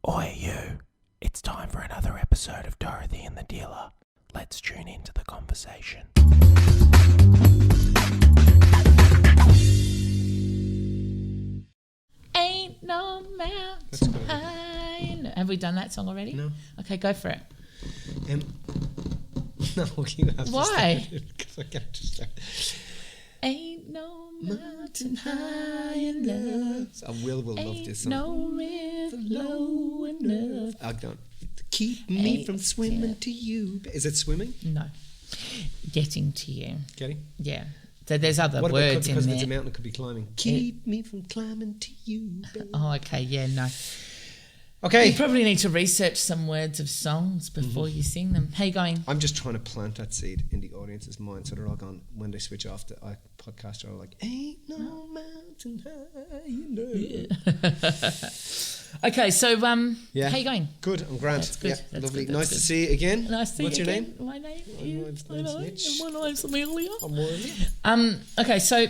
Oi, you. It's time for another episode of Dorothy and the Dealer. Let's tune into the conversation. Ain't no mountain high enough. Have we done that song already? No. Okay, go for it. No, you have to Why? start it because I can't just start. Ain't no mountain high enough. Will love this song. No river low enough. I don't. Keep me from swimming to you. Is it swimming? No. Getting to you. Getting? Yeah. So there's other What words about because in if it's a there. mountain, it could be climbing. Keep me from climbing to you, baby. Oh, okay. Yeah, no. Okay. You probably need to research some words of songs before you sing them. How you going? I'm just trying to plant that seed in the audience's mind so they're all gone when they switch off the podcast. They're all like, ain't no mountain high enough. Okay, so Yeah. how you going? Good, I'm grand. That's good, Yeah, that's lovely. good, that's Nice good. to see you again. Nice to see What's you your again. name? My name name's is Mitch. and my name's Amelia. I'm Worley. Okay, so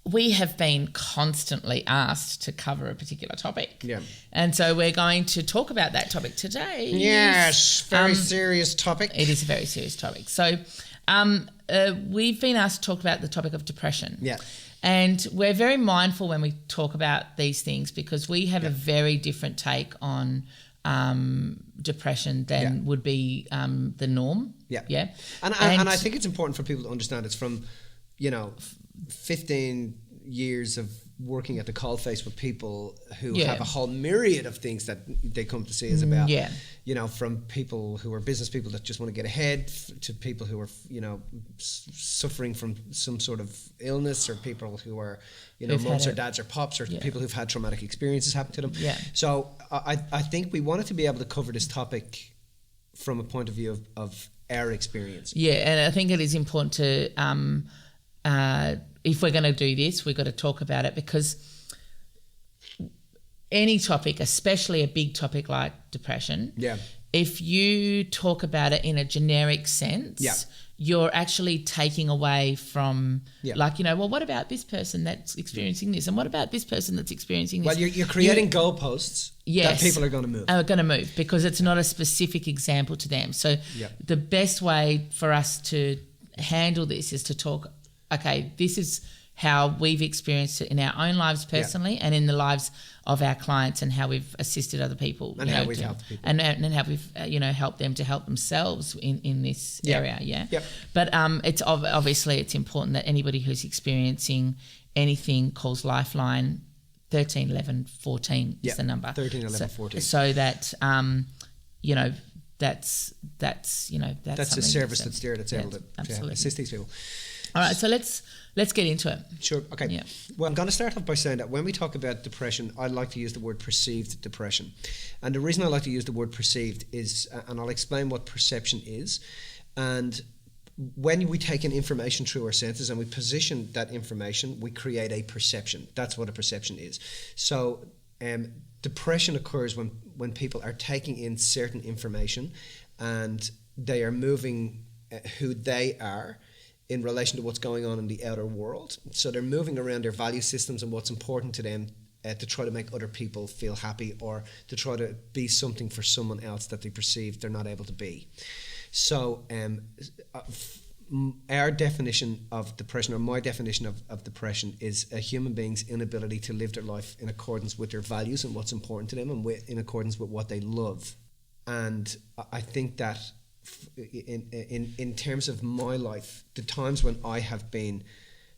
we have been constantly asked to cover a particular topic. Yeah. And so we're going to talk about that topic today. Yes, very serious topic. It is a very serious topic. So we've been asked to talk about the topic of depression. Yeah. And we're very mindful when we talk about these things because we have a very different take on depression than would be the norm. Yeah. Yeah. And I think it's important for people to understand it's from, 15 years of working at the coalface with people who have a whole myriad of things that they come to see us about. Yeah. From people who are business people that just want to get ahead to people who are, suffering from some sort of illness, or people who are, mums or dads or pops, or people who've had traumatic experiences happen to them. Yeah. So I think we wanted to be able to cover this topic from a point of view of our experience. Yeah, and I think it is important to, if we're going to do this, we've got to talk about it because any topic, especially a big topic like depression, if you talk about it in a generic sense, you're actually taking away from, well, what about this person that's experiencing this? And what about this person that's experiencing this? Well, you're creating goalposts that people are going to move. Are going to move because it's not a specific example to them. So the best way for us to handle this is to talk, okay, this is how we've experienced it in our own lives personally and in the lives of our clients, and how we've assisted other people. And how we've helped people. And how we've, helped them to help themselves in this area, Yep. But it's obviously it's important that anybody who's experiencing anything calls Lifeline 13 11 14 is the number. 13 11 14. So that, that's a service that's there that's able to assist these people. All right, so let's get into it. Sure. Okay. Yeah. Well, I'm going to start off by saying that when we talk about depression, I like to use the word perceived depression. And the reason I like to use the word perceived is, and I'll explain what perception is. And when we take in information through our senses and we position that information, we create a perception. That's what a perception is. So depression occurs when people are taking in certain information and they are moving who they are in relation to what's going on in the outer world. So they're moving around their value systems and what's important to them to try to make other people feel happy, or to try to be something for someone else that they perceive they're not able to be. So our definition of depression, or my definition of depression, is a human being's inability to live their life in accordance with their values and what's important to them, and in accordance with what they love. And I think that in terms of my life, the times when I have been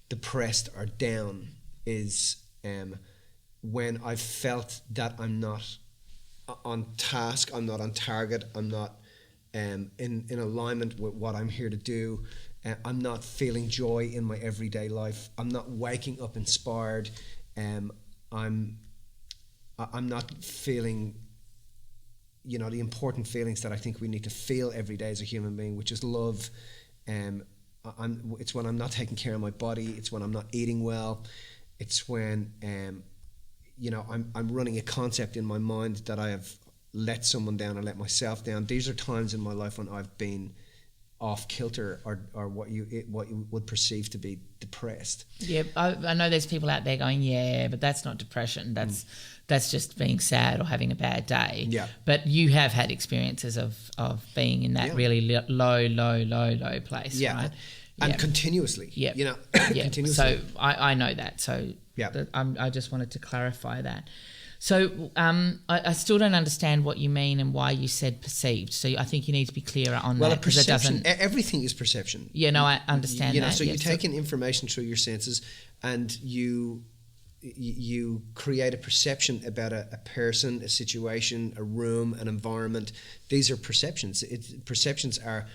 depressed or down is when I've felt that I'm not on task, I'm not on target, I'm not in alignment with what I'm here to do. I'm not feeling joy in my everyday life. I'm not waking up inspired. I'm not feeling the important feelings that I think we need to feel every day as a human being, which is love. It's when I'm not taking care of my body. It's when I'm not eating well. It's when I'm running a concept in my mind that I have let someone down or let myself down. These are times in my life when I've been off kilter or what you would perceive to be depressed. Yeah, I know there's people out there going, yeah, but that's not depression. That's just being sad or having a bad day. Yeah. But you have had experiences of being in that really low place, right? And continuously. Yeah. You know, yeah. continuously. So I know that. So I just wanted to clarify that. So I still don't understand what you mean and why you said perceived. So I think you need to be clearer on that. Well, a perception, everything is perception. Yeah, no, I understand that. So you take in information through your senses and you create a perception about a person, a situation, a room, an environment. These are perceptions. Perceptions are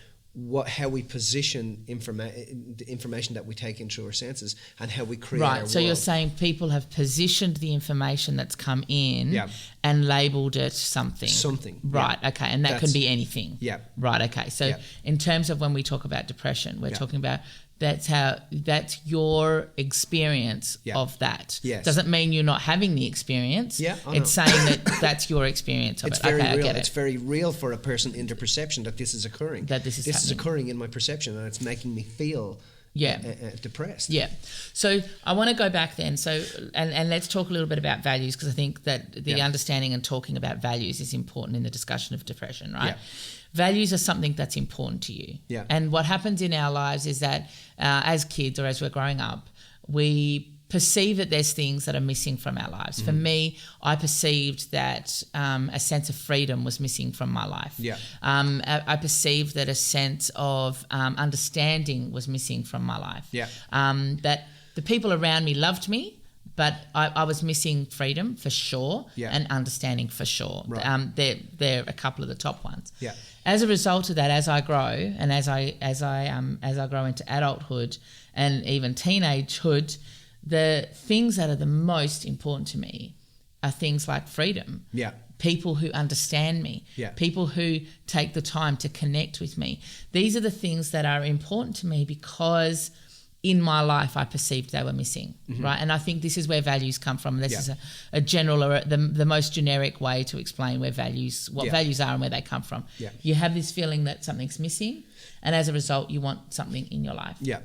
how we position the information that we take in through our senses and how we create our world. So you're saying people have positioned the information that's come in and labelled it something. Right, okay, and that can be anything. Yeah. Right, okay. So in terms of when we talk about depression, we're talking about that's your experience of that. Yes. Doesn't mean you're not having the experience. Yeah, it's saying that that's your experience of it's it. Very okay, real. I get it. It's very real for a person in their perception that this is occurring. That this is occurring in my perception, and it's making me feel depressed. Yeah. So I want to go back then. So and let's talk a little bit about values, because I think that the understanding and talking about values is important in the discussion of depression, right? Yeah. Values are something that's important to you. Yeah. And what happens in our lives is that as kids or as we're growing up, we perceive that there's things that are missing from our lives. For me, I perceived that a sense of freedom was missing from my life. Yeah. I perceived that a sense of understanding was missing from my life. Yeah. That the people around me loved me, but I was missing freedom for sure, and understanding for sure. Right. They're a couple of the top ones. Yeah. As a result of that, as I grow and as I grow into adulthood and even teenagehood, the things that are the most important to me are things like freedom. Yeah. People who understand me. Yeah. People who take the time to connect with me. These are the things that are important to me because in my life I perceived they were missing, right? And I think this is where values come from. This is a general or the most generic way to explain what values are and where they come from. Yeah. You have this feeling that something's missing, and as a result you want something in your life. Yeah.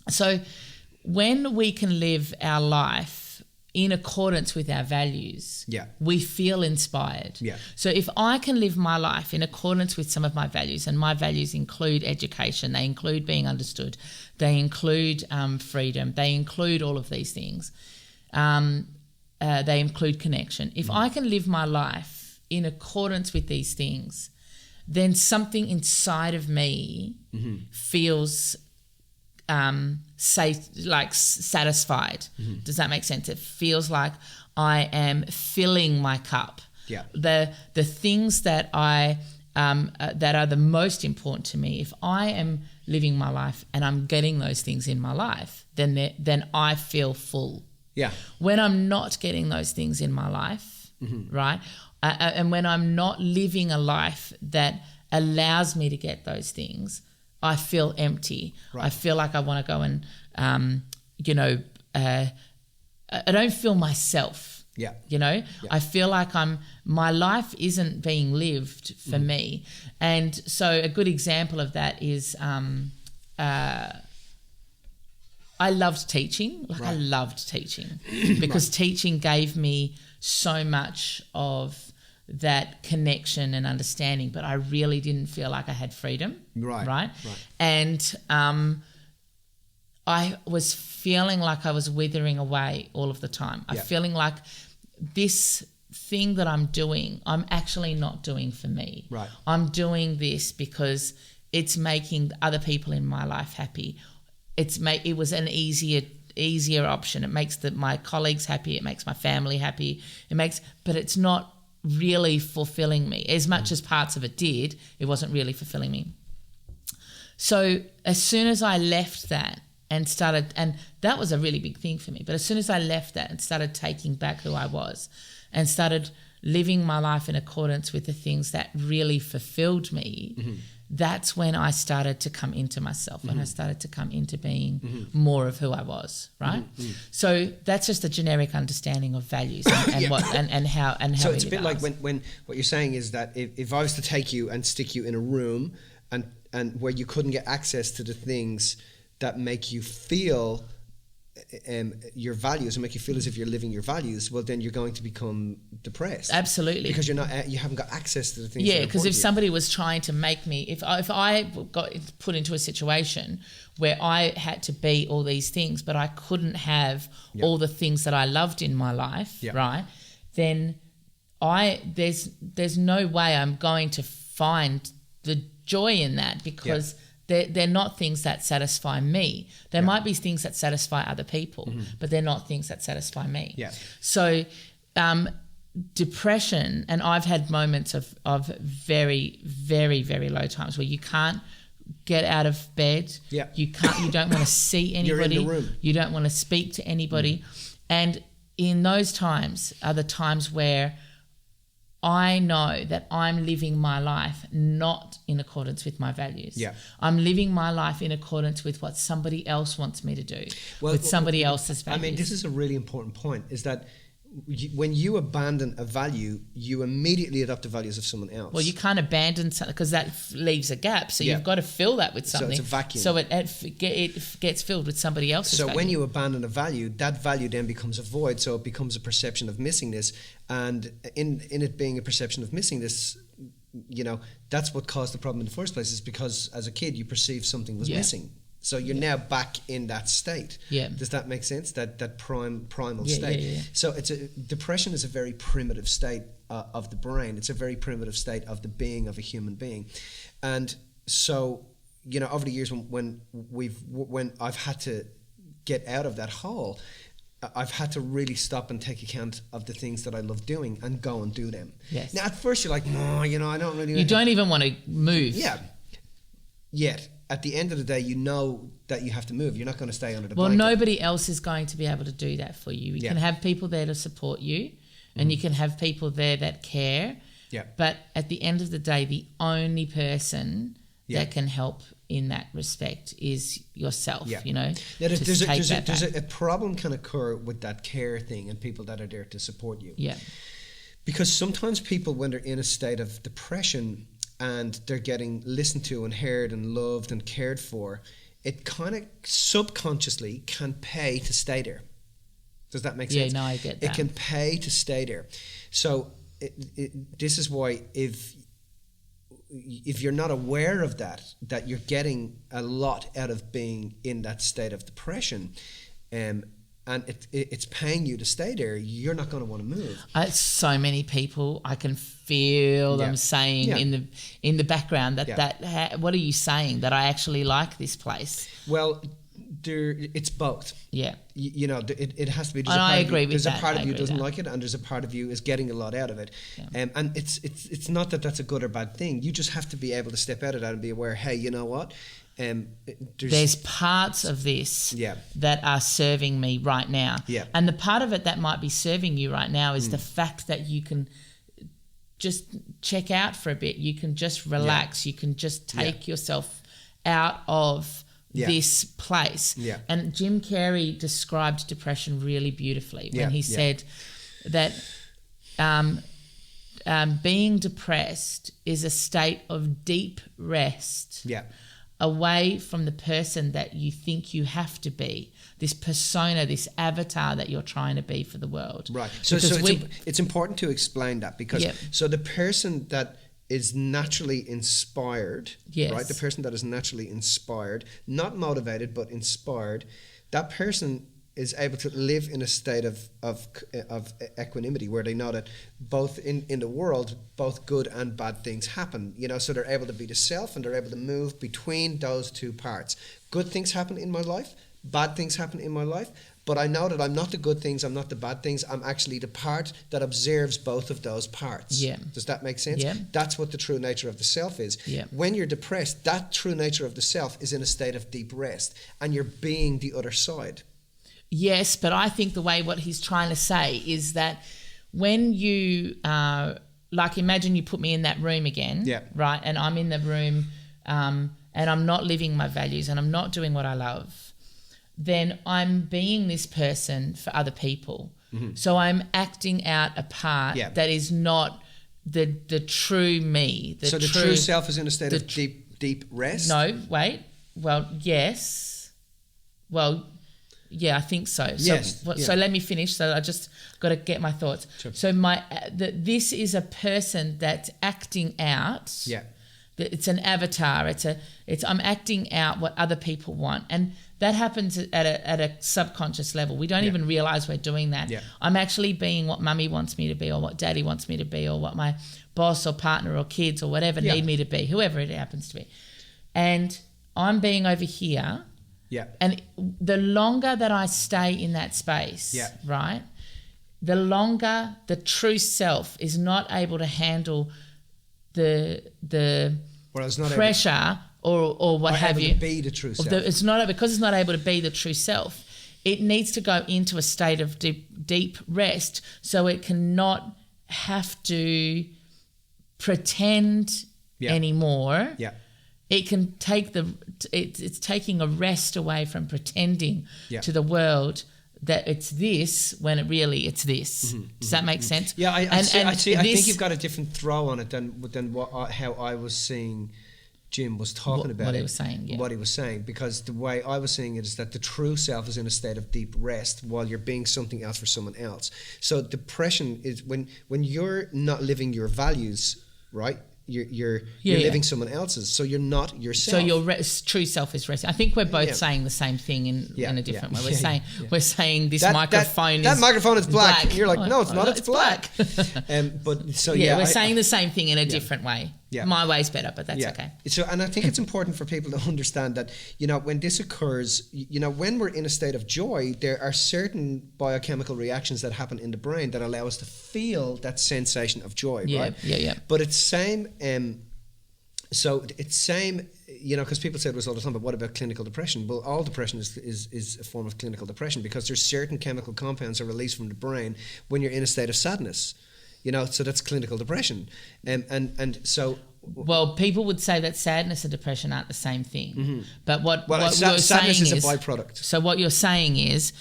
So when we can live our life in accordance with our values, we feel inspired. Yeah. So if I can live my life in accordance with some of my values, and my values include education, they include being understood, they include freedom, they include all of these things, they include connection. If I can live my life in accordance with these things, then something inside of me feels satisfied. Does that make sense? It feels like I am filling my cup. Yeah. The things that that are the most important to me, if I am living my life and I'm getting those things in my life, then I feel full. Yeah. When I'm not getting those things in my life, right, and when I'm not living a life that allows me to get those things, I feel empty. Right. I feel like I want to go and, I don't feel myself. Yeah. I feel like my life isn't being lived for me. And so a good example of that is I loved teaching. I loved teaching because teaching gave me so much of that connection and understanding, but I really didn't feel like I had freedom. Right. And I was feeling like I was withering away all of the time. I'm feeling like this thing that I'm doing, I'm actually not doing for me. Right. I'm doing this because it's making other people in my life happy. It was an easier option. It makes my colleagues happy. It makes my family happy. But it's not really fulfilling me. As much as parts of it did, it wasn't really fulfilling me. So as soon as I left that and that was a really big thing for me, but as soon as I left that and started taking back who I was and started living my life in accordance with the things that really fulfilled me, that's when I started to come into myself, when I started to come into being more of who I was, right? So that's just a generic understanding of values and how. So it's a bit like when what you're saying is that if I was to take you and stick you in a room where you couldn't get access to the things that make you feel your values and make you feel as if you're living your values, well, then you're going to become depressed. Absolutely. Because you haven't got access to the things. Yeah, because if somebody was trying to make me, if I got put into a situation where I had to be all these things, but I couldn't have all the things that I loved in my life, right? Then there's no way I'm going to find the joy in that, because they're not things that satisfy me. There might be things that satisfy other people, but they're not things that satisfy me. Yeah. So depression, and I've had moments of very, very, very low times where you can't get out of bed. Yeah. You don't want to see anybody. You're in the room. You don't want to speak to anybody. And in those times are the times where I know that I'm living my life not in accordance with my values. Yeah. I'm living my life in accordance with what somebody else wants me to do, with somebody else's values. I mean, this is a really important point, is that when you abandon a value, you immediately adopt the values of someone else. Well, you can't abandon something because that leaves a gap. So you've got to fill that with something. So it's a vacuum. So it gets filled with somebody else's value. So when you abandon a value, that value then becomes a void. So it becomes a perception of missingness. And in it being a perception of missingness, that's what caused the problem in the first place, is because as a kid you perceived something was missing. So you're now back in that state. Yeah. Does that make sense? That primal state. Yeah. So depression is a very primitive state of the brain. It's a very primitive state of the being of a human being, and so over the years when I've had to get out of that hole, I've had to really stop and take account of the things that I love doing and go and do them. Yes. Now at first you're like, no, I don't really. You don't even want to move. Yeah. Yet at the end of the day, you know that you have to move. You're not going to stay under the Well, blanket. nobody else is going to be able to do that for you. You can have people there to support you, and you can have people there that care. Yeah. But at the end of the day, the only person that can help in that respect is yourself. Yeah. Now, there's a problem can occur with that care thing and people that are there to support you. Yeah. Because sometimes people, when they're in a state of depression and they're getting listened to and heard and loved and cared for, it kind of subconsciously can pay to stay there. Does that make sense? Yeah, no, I get that. It can pay to stay there. So this is why if you're not aware of that you're getting a lot out of being in that state of depression, and it's paying you to stay there, you're not going to want to move. So many people, I can feel them saying in the background that what are you saying, that I actually like this place? Well, it's both. Yeah. It has to be. And I agree with that. There's a part of you doesn't like it, and there's a part of you is getting a lot out of it. Yeah. And it's not that that's a good or bad thing. You just have to be able to step out of that and be aware, hey, you know what? There's parts of this that are serving me right now. Yeah. And the part of it that might be serving you right now is the fact that you can just check out for a bit. You can just relax. You can just take yourself out of this place. Yeah. And Jim Carrey described depression really beautifully when he said that being depressed is a state of deep rest. Yeah. Away from the person that you think you have to be, this persona, this avatar that you're trying to be for the world. Right. So it's important to explain that, because so the person that is naturally inspired, right? The person that is naturally inspired, not motivated but inspired, that person is able to live in a state of equanimity, where they know that both in the world, both good and bad things happen, so they're able to be the self and they're able to move between those two parts. Good things happen in my life, bad things happen in my life, but I know that I'm not the good things, I'm not the bad things, I'm actually the part that observes both of those parts. Yeah. Does that make sense? Yeah. That's what the true nature of the self is. Yeah. When you're depressed, that true nature of the self is in a state of deep rest, and you're being the other side. Yes, but I think the way what he's trying to say is that when you, imagine you put me in that room again, right, and I'm in the room and I'm not living my values and I'm not doing what I love, then I'm being this person for other people. Mm-hmm. So I'm acting out a part that is not the true me. So the true self is in a state of deep deep rest? No, wait. Well, yes. Well, yeah, I think so. Yes. So let me finish. So I just got to get my thoughts. Sure. So this is a person that's acting out. Yeah. It's an avatar. I'm acting out what other people want, and that happens at a subconscious level. We don't even realize we're doing that. Yeah. I'm actually being what mummy wants me to be, or what daddy wants me to be, or what my boss or partner or kids or whatever need me to be, whoever it happens to be. And I'm being over here. Yeah. And the longer that I stay in that space, right, the longer the true self is not able to handle the pressure or what have you. To be the true self. Because it's not able to be the true self. It needs to go into a state of deep rest, so it cannot have to pretend anymore. Yeah. It can take it's taking a rest away from pretending to the world that it's this when it's this. Does that make sense? Yeah, I think you've got a different throw on it than how I was seeing Jim was talking about what he was saying. Yeah. What he was saying, because the way I was seeing it is that the true self is in a state of deep rest while you're being something else for someone else. So depression is when you're not living your values, right? You're living someone else's, so you're not yourself. So your true self is resting. I think we're both saying the same thing in a different way. We're saying this microphone that microphone is black. black. You're like, no, it's not. It's black. We're saying the same thing in a different way. Yeah. My way's better, but that's okay. So, and I think it's important for people to understand that, when this occurs, when we're in a state of joy, there are certain biochemical reactions that happen in the brain that allow us to feel that sensation of joy, right? Yeah. But it's same, because people say to us all the time, but what about clinical depression? Well, all depression is a form of clinical depression, because there's certain chemical compounds are released from the brain when you're in a state of sadness. So that's clinical depression. And so... Well, people would say that sadness and depression aren't the same thing. Mm-hmm. But what you're sadness saying is a byproduct. So what you're saying is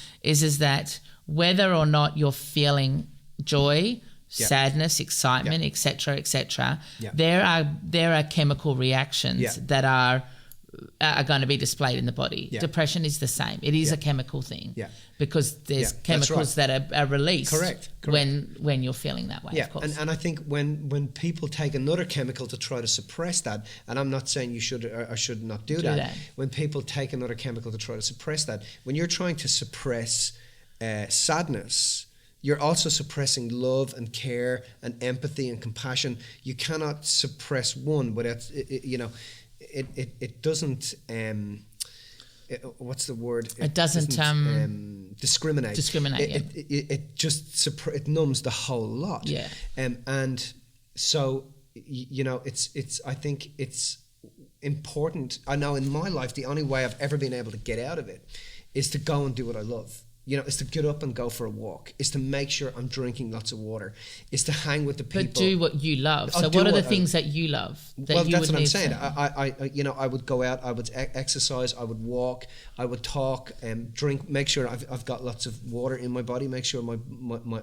that whether or not you're feeling joy, sadness, excitement, etc., there are chemical reactions that are going to be displayed in the body. Yeah. Depression is the same. It is a chemical thing because there's chemicals that are released Correct. when you're feeling that way, of course. And I think when people take another chemical to try to suppress that, and I'm not saying you should or should not do that. When people take another chemical to try to suppress that, when you're trying to suppress sadness, you're also suppressing love and care and empathy and compassion. You cannot suppress one without, it doesn't what's the word? It doesn't discriminate. It just it numbs the whole lot. Yeah. And so it's I think it's important. I know in my life the only way I've ever been able to get out of it is to go and do what I love. Is to get up and go for a walk. Is to make sure I'm drinking lots of water. Is to hang with the people. But do what you love. So what are the things that you love? That's what I'm saying. I would go out. I would exercise. I would walk. I would talk. Drink. Make sure I've got lots of water in my body. Make sure my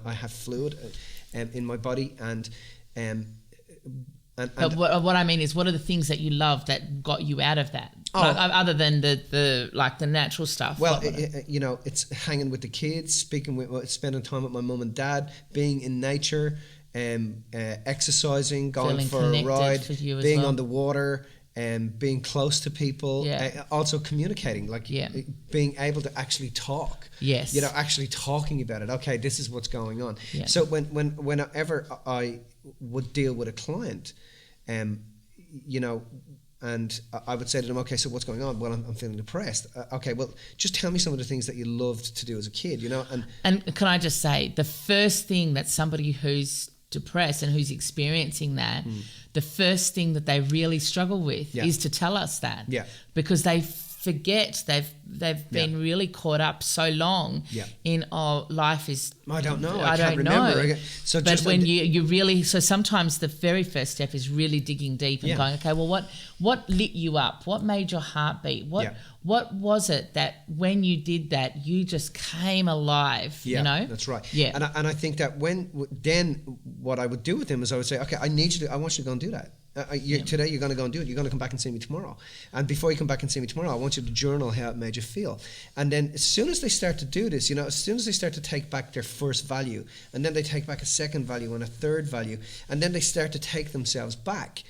I have fluid in my body But what I mean is, what are the things that you love that got you out of that? Other than the natural stuff. Well, it's hanging with the kids, spending time with my mum and dad, being in nature, exercising, going for a ride, being on the water, being close to people, also communicating, being able to actually talk. Yes. Actually talking about it. Okay, this is what's going on. Yeah. So whenever I would deal with a client, and I would say to them, okay, so what's going on? Well, I'm feeling depressed. Okay, well, just tell me some of the things that you loved to do as a kid, And can I just say, the first thing that somebody who's depressed and who's experiencing that, the first thing that they really struggle with is to tell us that. Yeah. Because they forget they've been really caught up so long in life is I don't know. I can't remember. So but when you really sometimes the very first step is really digging deep and going, okay, well what lit you up? What made your heart beat? What was it that when you did that, you just came alive, Yeah, you know? that's right. Yeah. And I think that then what I would do with him is I would say, okay, I want you to go and do that. Today you're going to go and do it. You're going to come back and see me tomorrow. And before you come back and see me tomorrow, I want you to journal how it made you feel. And then as soon as they start to do this, as soon as they start to take back their first value, and then they take back a second value and a third value, and then they start to take themselves back,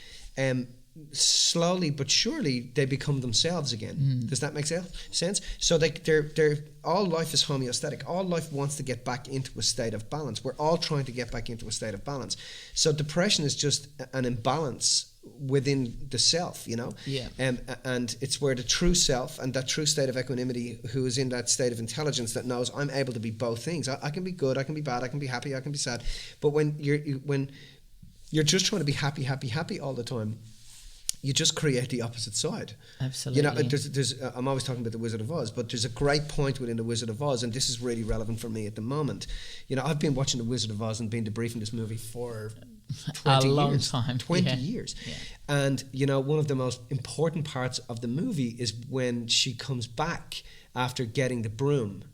slowly but surely they become themselves again. Does that make sense? So they're all life is homeostatic. All life wants to get back into a state of balance. We're all trying to get back into a state of balance. So depression is just an imbalance within the self, Yeah. And it's where the true self and that true state of equanimity, who is in that state of intelligence that knows I'm able to be both things. I can be good, I can be bad, I can be happy, I can be sad. But when you're just trying to be happy all the time, you just create the opposite side. Absolutely. There's I'm always talking about the Wizard of Oz, but there's a great point within the Wizard of Oz, and this is really relevant for me at the moment. I've been watching the Wizard of Oz and been debriefing this movie for 20 a long years. time. 20 years. Yeah. And, one of the most important parts of the movie is when she comes back after getting the broom,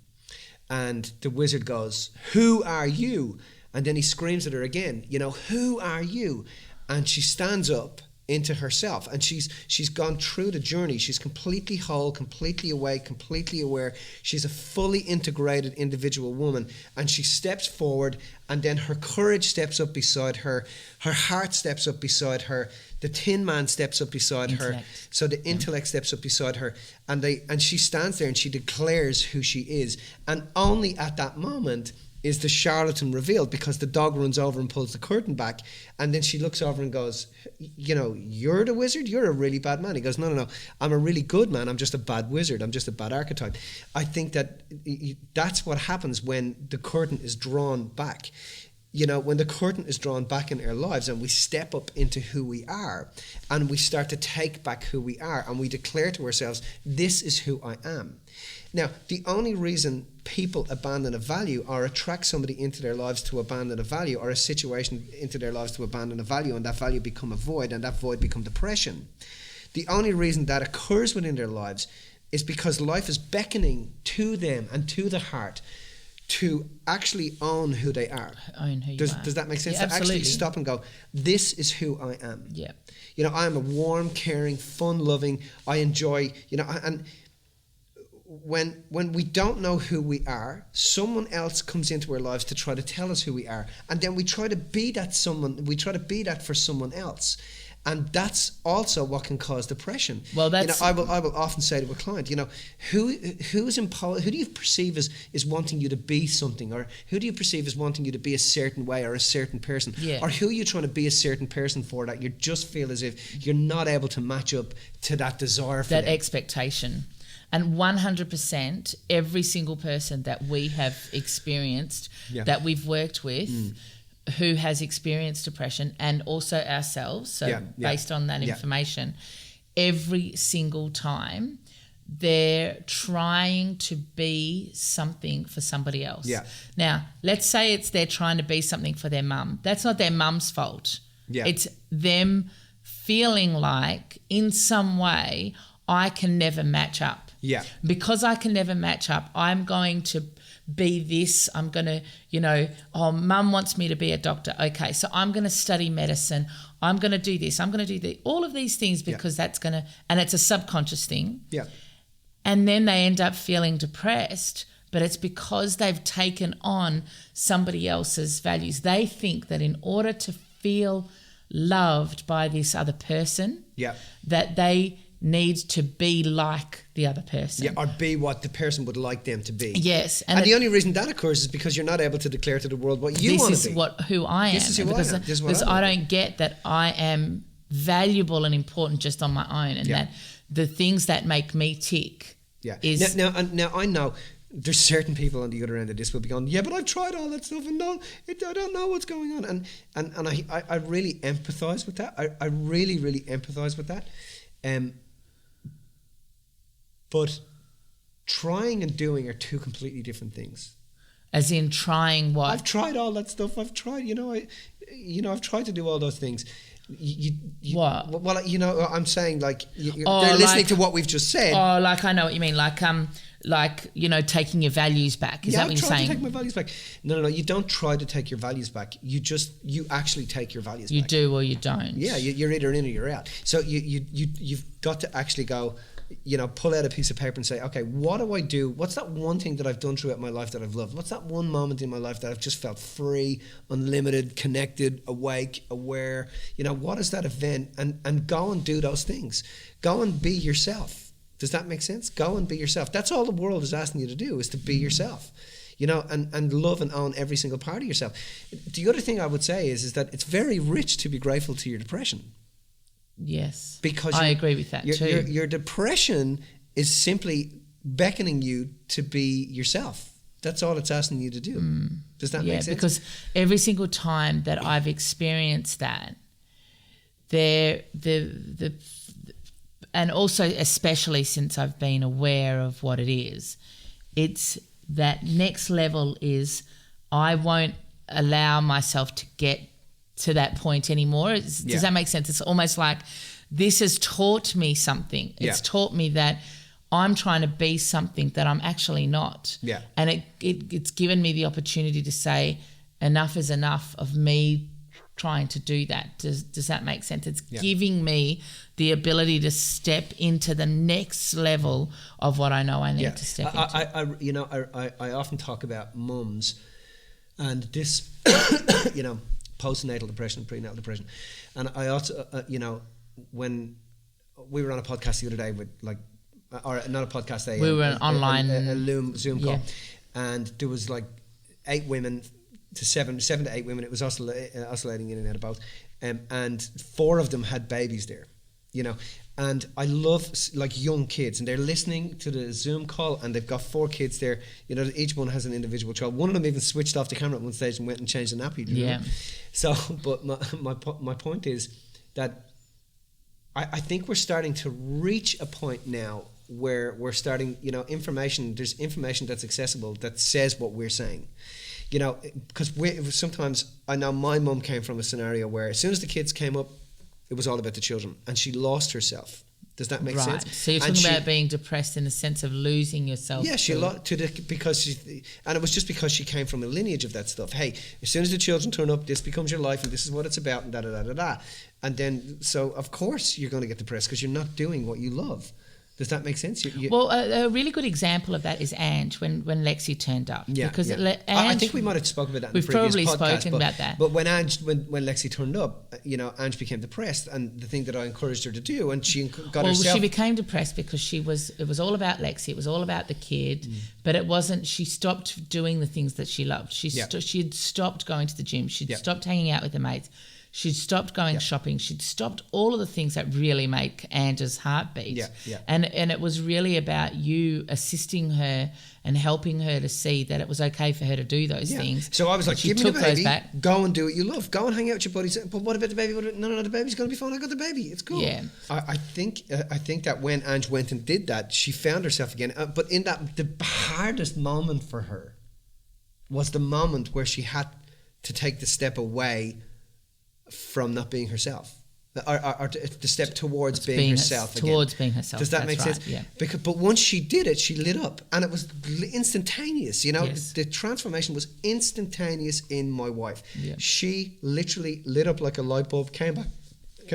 and the wizard goes, "Who are you?" And then he screams at her again, "Who are you?" And she stands up into herself, and she's gone through the journey. She's completely whole, completely awake, completely aware. She's a fully integrated individual woman, and she steps forward, and then her courage steps up beside her heart steps up beside her, the Tin Man steps up beside her, so the intellect steps up beside her, and she stands there and she declares who she is. And only at that moment is the charlatan revealed, because the dog runs over and pulls the curtain back, and then she looks over and goes, "You're the wizard? You're a really bad man." He goes, No, I'm a really good man. I'm just a bad wizard. I'm just a bad archetype. I think that that's what happens when the curtain is drawn back. When the curtain is drawn back in our lives and we step up into who we are, and we start to take back who we are, and we declare to ourselves, this is who I am. Now, the only reason people abandon a value or attract somebody into their lives to abandon a value, or a situation into their lives to abandon a value, and that value become a void, and that void become depression, the only reason that occurs within their lives is because life is beckoning to them and to the heart to actually own who they are. Own who you are. Does that make sense? Yeah, to actually absolutely. stop and go, this is who I am. Yeah. I am a warm, caring, fun-loving, I enjoy, and when we don't know who we are, someone else comes into our lives to try to tell us who we are, and then we try to be that someone, we try to be that for someone else. And that's also what can cause depression. Well, that's I will often say to a client, who do you perceive as wanting you to be something, or who do you perceive as wanting you to be a certain way or a certain person, or who are you trying to be a certain person for that you just feel as if you're not able to match up to that desire for that them. expectation. And 100%, every single person that we have experienced, that we've worked with, who has experienced depression, and also ourselves, based on that information, every single time they're trying to be something for somebody else. Yeah. Now, let's say they're trying to be something for their mum. That's not their mum's fault. Yeah. It's them feeling like, in some way, I can never match up. Yeah. Because I can never match up, I'm going to be this. I'm going to, mum wants me to be a doctor. Okay, so I'm going to study medicine. I'm going to do this. I'm going to do all of these things because that's going to, and it's a subconscious thing. Yeah. And then they end up feeling depressed, but it's because they've taken on somebody else's values. They think that in order to feel loved by this other person, that they need to be like the other person. Yeah, or be what the person would like them to be. Yes. And the only reason that occurs is because you're not able to declare to the world what you want to be. This is who I am. This is who I am. Because I don't get that I am valuable and important just on my own, and that the things that make me tick is... Now I know there's certain people on the other end of this will be going, yeah, but I've tried all that stuff and I don't know what's going on. And I really empathise with that. I really, really empathise with that. But trying and doing are two completely different things. As in trying what? I've tried all that stuff. I've tried, I've tried to do all those things. What? Well, you know, I'm saying like they're listening to what we've just said. Oh, like I know what you mean. Like you know, taking your values back. Is that what you're saying? Yeah, I'm trying to take my values back. No. You don't try to take your values back. You actually take your values back. You do or you don't. Yeah, you're either in or you're out. So you've got to actually go, you know, pull out a piece of paper and say, okay, what do I do? What's that one thing that I've done throughout my life that I've loved? What's that one moment in my life that I've just felt free, unlimited, connected, awake, aware? You know, what is that event? And go and do those things. Go and be yourself. Does that make sense? Go and be yourself. That's all the world is asking you to do, is to be yourself. You know, and love and own every single part of yourself. The other thing I would say is that it's very rich to be grateful to your depression. Yes, because I agree with that too. Your depression is simply beckoning you to be yourself. That's all it's asking you to do. Does that make sense? Yeah, because every single time that I've experienced that, and also especially since I've been aware of what it is, it's that next level is I won't allow myself to get to that point anymore. Does that make sense? It's almost like this has taught me something. It's taught me that I'm trying to be something that I'm actually not. Yeah. And it's given me the opportunity to say enough is enough of me trying to do that. Does that make sense? It's giving me the ability to step into the next level of what I know I need to step into. I often talk about mums and this, you know, postnatal depression, prenatal depression. And I also, when we were on a podcast the other day with or not a podcast, we were online a Zoom call, and there was like 8 women to 7 to 8 women. It was oscillating in and out of both, and 4 of them had babies there, you know. And I love like young kids, and they're listening to the Zoom call, and they've got 4 kids there. You know, each one has an individual child. One of them even switched off the camera at one stage and went and changed the nappy. You know? So, but my point is that I think we're starting to reach a point now where we're starting, you know, there's information that's accessible that says what we're saying. You know, because sometimes, I know my mum came from a scenario where as soon as the kids came up, it was all about the children, and she lost herself. Does that make sense? So you're talking about being depressed in the sense of losing yourself. Yeah, she lost and it was just because she came from a lineage of that stuff. Hey, as soon as the children turn up, this becomes your life, and this is what it's about, and da da da da da. And then, so of course you're going to get depressed because you're not doing what you love. Does that make sense? Well, a really good example of that is Ange when Lexi turned up. Yeah, because Ange, I think we might have spoken about that in the previous podcast. We've probably spoken about that. But when Lexi turned up, you know, Ange became depressed, and the thing that I encouraged her to do, and she got herself... Well, she became depressed because it was all about Lexi, it was all about the kid, but it wasn't... She stopped doing the things that she loved. She had stopped going to the gym. She'd stopped hanging out with her mates. She'd stopped going shopping. She'd stopped all of the things that really make Ange's heart beat. And it was really about you assisting her and helping her to see that it was okay for her to do those things. So I was like, give me the baby, go and do what you love. Go and hang out with your buddies. But what about the baby? No, the baby's going to be fine. I got the baby. It's cool. Yeah. I think that when Ange went and did that, she found herself again. But in that, the hardest moment for her was the moment where she had to take the step away from not being herself, or the step towards being herself again. Towards being herself. Does that make sense? Yeah. But once she did it, she lit up, and it was instantaneous. You know, the transformation was instantaneous in my wife. Yeah. She literally lit up like a light bulb. Came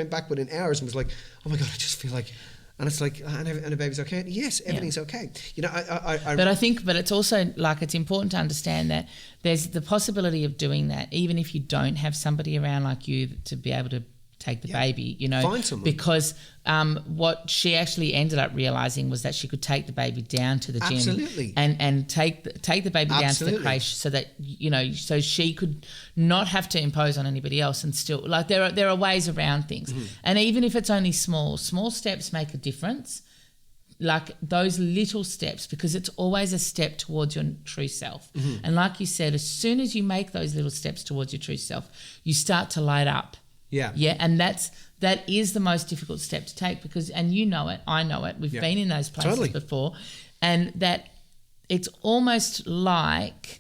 back within hours and was like, "Oh my God, I just feel like." And it's like, and the baby's okay. Yes, everything's okay. You know, but it's also like it's important to understand that there's the possibility of doing that, even if you don't have somebody around like you to be able to take the baby. You know, find someone. Because what she actually ended up realizing was that she could take the baby down to the gym and take the baby down to the creche, so that so she could not have to impose on anybody else, and still like there are ways around things. And even if it's only small steps make a difference, like those little steps, because it's always a step towards your true self. And like you said, as soon as you make those little steps towards your true self, you start to light up. And that is the most difficult step to take, because, and you know it, I know it, we've been in those places before, and that it's almost like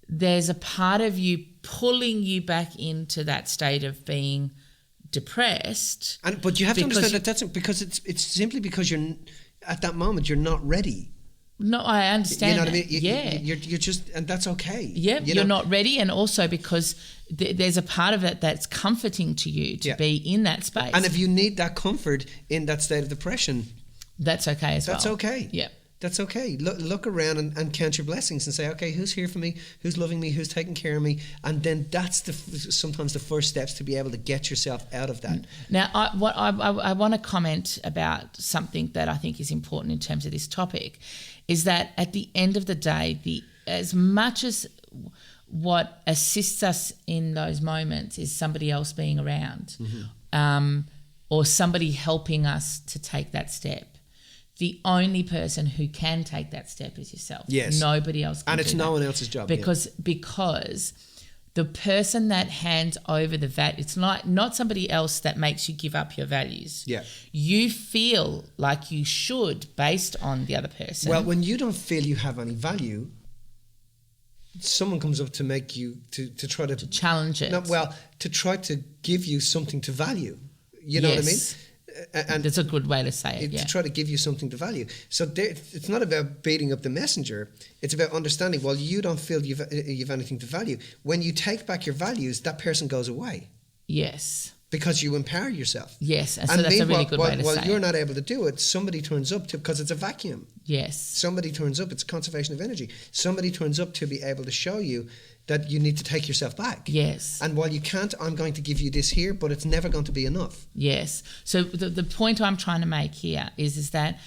there's a part of you pulling you back into that state of being depressed. But you have to understand that that's because it's simply because you're at that moment you're not ready. No, I understand. You know what I mean? You're just, and that's okay. Yeah, you're not ready, and also because there's a part of it that's comforting to you to be in that space. And if you need that comfort in that state of depression, that's okay as well. That's okay. Yeah. That's okay. Look around and count your blessings and say, okay, who's here for me? Who's loving me? Who's taking care of me? And then that's sometimes the first steps to be able to get yourself out of that. Now, I want to comment about something that I think is important in terms of this topic, is that at the end of the day, as much as what assists us in those moments is somebody else being around, or somebody helping us to take that step. The only person who can take that step is yourself. Yes. Nobody else can. And it's no one else's job. Because the person that hands over the value, it's not somebody else that makes you give up your values. Yeah. You feel like you should based on the other person. Well, when you don't feel you have any value, someone comes up to make you to try to challenge it. To try to give you something to value. You know what I mean? And that's a good way to say it. To try to give you something to value. So it's not about beating up the messenger. It's about understanding. Well, you don't feel you've anything to value. When you take back your values, that person goes away. Yes. Because you empower yourself. Yes, and so that's a really good way to say it. While you're not able to do it, somebody turns up because it's a vacuum. Yes. Somebody turns up. It's conservation of energy. Somebody turns up to be able to show you that you need to take yourself back. Yes. And while you can't, I'm going to give you this here, but it's never going to be enough. Yes. So the point I'm trying to make here is that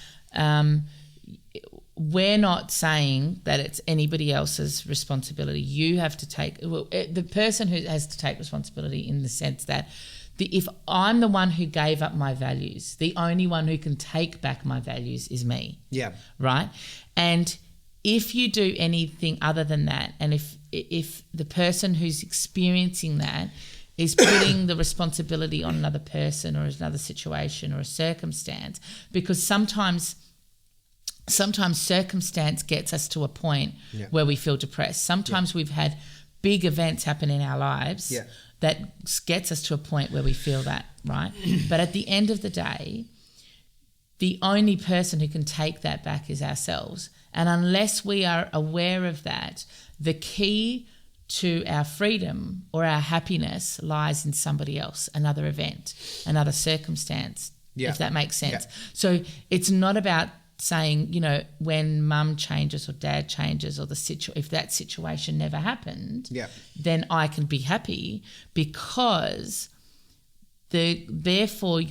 we're not saying that it's anybody else's responsibility. You have to take the person who has to take responsibility in the sense that if I'm the one who gave up my values, the only one who can take back my values is me. Yeah. Right? And if you do anything other than that, and if the person who's experiencing that is putting the responsibility on another person or another situation or a circumstance, because sometimes circumstance gets us to a point where we feel depressed. Sometimes we've had big events happen in our lives that gets us to a point where we feel that, right? But at the end of the day, the only person who can take that back is ourselves. And unless we are aware of that, the key to our freedom or our happiness lies in somebody else, another event, another circumstance, if that makes sense. Yeah. So it's not about saying, when mum changes or dad changes or if that situation never happened, then I can be happy, because therefore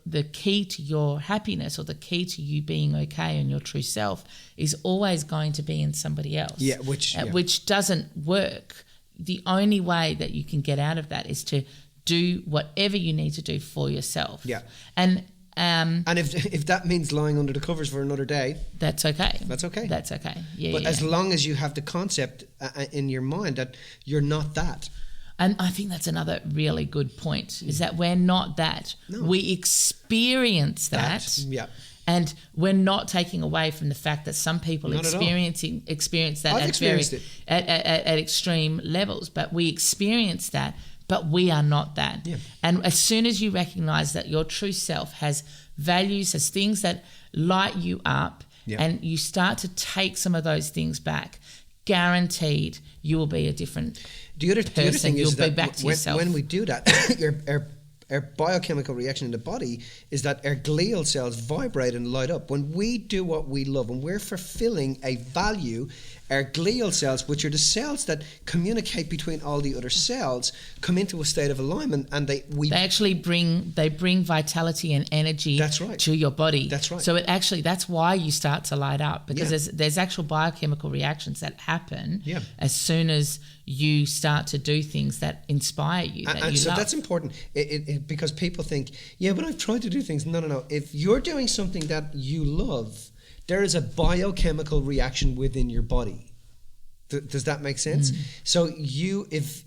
the key to your happiness or the key to you being okay and your true self is always going to be in somebody else. Which doesn't work. The only way that you can get out of that is to do whatever you need to do for yourself. Yeah. And if that means lying under the covers for another day, that's okay. That's okay. That's okay. Yeah. But as long as you have the concept in your mind that you're not that. And I think that's another really good point, is that we're not that. No. We experience that. Yeah. And we're not taking away from the fact that some people experience that at extreme levels, but we experience that, but we are not that. Yeah. And as soon as you recognize that your true self has values, has things that light you up, and you start to take some of those things back, guaranteed you will be a different person. The other thing You'll is be that back to yourself. When we do that, our biochemical reaction in the body is that our glial cells vibrate and light up. When we do what we love, when we're fulfilling a value, our glial cells, which are the cells that communicate between all the other cells, come into a state of alignment, and they actually bring vitality and energy to your body. That's right. So that's why you start to light up, because there's actual biochemical reactions that happen as soon as you start to do things that inspire you. So that's important, because people think, but I've tried to do things. No. If you're doing something that you love, there is a biochemical reaction within your body. Does that make sense? So if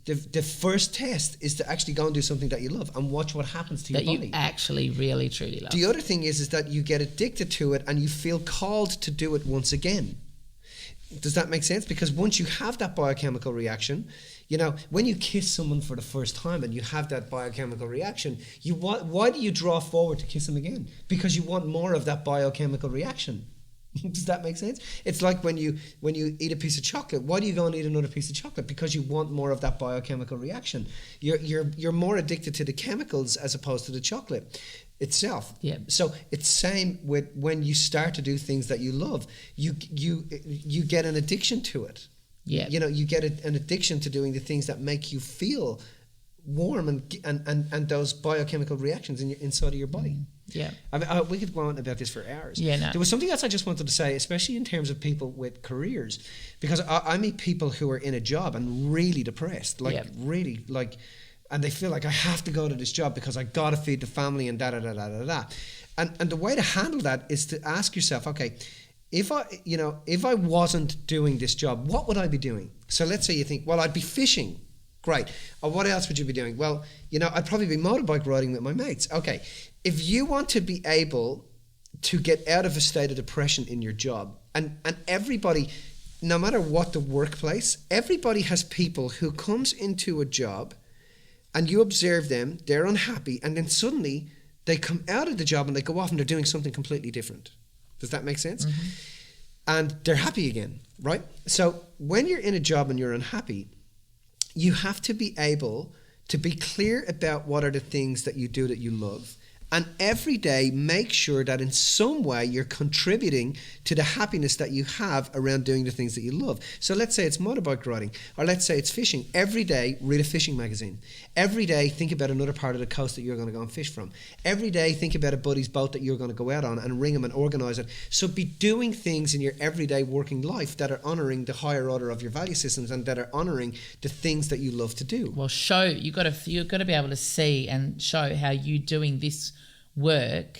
the first test is to actually go and do something that you love and watch what happens to your body. That you actually really, truly love. The other thing is that you get addicted to it and you feel called to do it once again. Does that make sense? Because once you have that biochemical reaction, you know, when you kiss someone for the first time and you have that biochemical reaction, why do you draw forward to kiss them again? Because you want more of that biochemical reaction. Does that make sense? It's like when you eat a piece of chocolate. Why do you go and eat another piece of chocolate? Because you want more of that biochemical reaction. You're more addicted to the chemicals as opposed to the chocolate itself. Yeah. So it's same with when you start to do things that you love. You get an addiction to it. Yeah. You know, you get an addiction to doing the things that make you feel warm and those biochemical reactions inside of your body. Yeah. I mean, we could go on about this for hours. Yeah, no. There was something else I just wanted to say, especially in terms of people with careers, because I meet people who are in a job and really depressed, really like, and they feel like I have to go to this job because I got to feed the family and da da da da da da. And the way to handle that is to ask yourself, okay, if I wasn't doing this job, what would I be doing? So let's say you think, well, I'd be fishing. Great. Or what else would you be doing? Well, I'd probably be motorbike riding with my mates. Okay. If you want to be able to get out of a state of depression in your job, and everybody, no matter what the workplace, everybody has people who comes into a job and you observe them, they're unhappy, and then suddenly they come out of the job and they go off and they're doing something completely different. Does that make sense? Mm-hmm. And they're happy again, right? So when you're in a job and you're unhappy, you have to be able to be clear about what are the things that you do that you love. And every day, make sure that in some way you're contributing to the happiness that you have around doing the things that you love. So let's say it's motorbike riding, or let's say it's fishing. Every day, read a fishing magazine. Every day, think about another part of the coast that you're going to go and fish from. Every day, think about a buddy's boat that you're going to go out on and ring him and organise it. So be doing things in your everyday working life that are honouring the higher order of your value systems and that are honouring the things that you love to do. Well, you've got to be able to see and show how you doing this work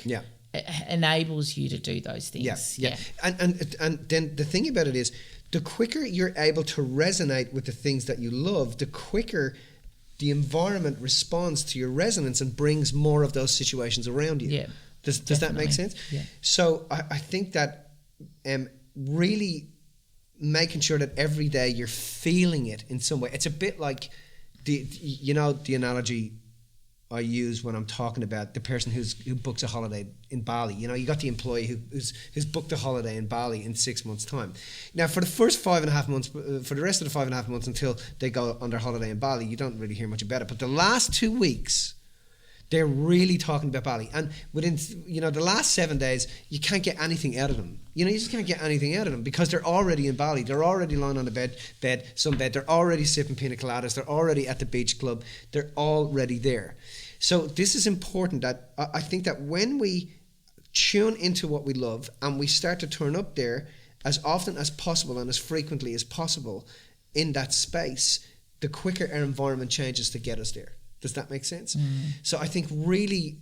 enables you to do those things. Yeah. And then the thing about it is, the quicker you're able to resonate with the things that you love, the quicker the environment responds to your resonance and brings more of those situations around you. Yeah. Does that make sense? Yeah. So I think that really making sure that every day you're feeling it in some way. It's a bit like the analogy I use when I'm talking about the person who books a holiday in Bali. You got the employee who's booked a holiday in Bali in 6 months' time. Now, for the first 5.5 months, for the rest of the 5.5 months until they go on their holiday in Bali, you don't really hear much about it. But the last 2 weeks, they're really talking about Bali. And within, the last 7 days, you can't get anything out of them. You just can't get anything out of them because they're already in Bali. They're already lying on the bed. They're already sipping pina coladas. They're already at the beach club. They're already there. So this is important, that I think that when we tune into what we love and we start to turn up there as often as possible and as frequently as possible in that space, the quicker our environment changes to get us there. Does that make sense? So I think really,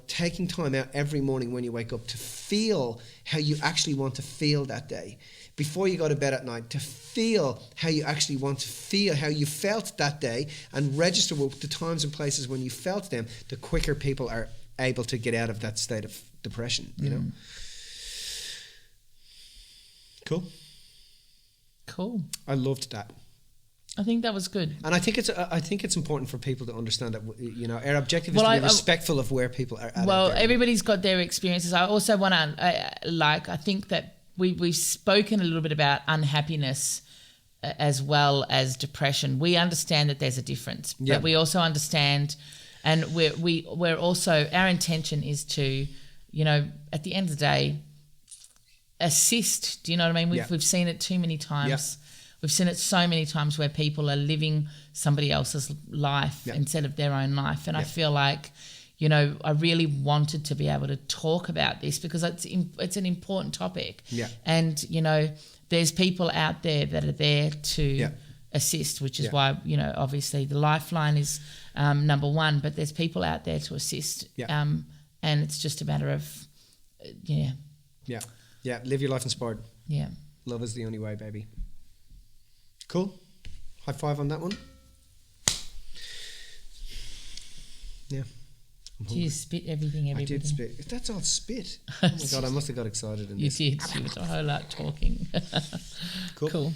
taking time out every morning when you wake up to feel how you actually want to feel that day, before you go to bed at night, to feel how you actually want to feel, how you felt that day, and register with the times and places when you felt them, the quicker people are able to get out of that state of depression, Cool. I loved that. I think that was good. And I think it's important for people to understand that, our objective is to be respectful of where people are at. Well, everybody's got their experiences. I also want to, I think that we've spoken a little bit about unhappiness as well as depression. We understand that there's a difference, but we also understand, and we're also, our intention is to, at the end of the day, assist. Do you know what I mean? We've seen it too many times. Yeah. We've seen it so many times where people are living somebody else's life instead of their own life. And I feel like, I really wanted to be able to talk about this because it's an important topic. Yeah. And, there's people out there that are there to assist, which is why, obviously the Lifeline is number one, but there's people out there to assist. Yeah. And it's just a matter of, Yeah. Live your life inspired. Yeah. Love is the only way, baby. Cool. High five on that one. Yeah. Do you spit everything? I did spit. That's all spit. Oh my God, I must have got excited in You this. did. You was a whole lot talking. Cool.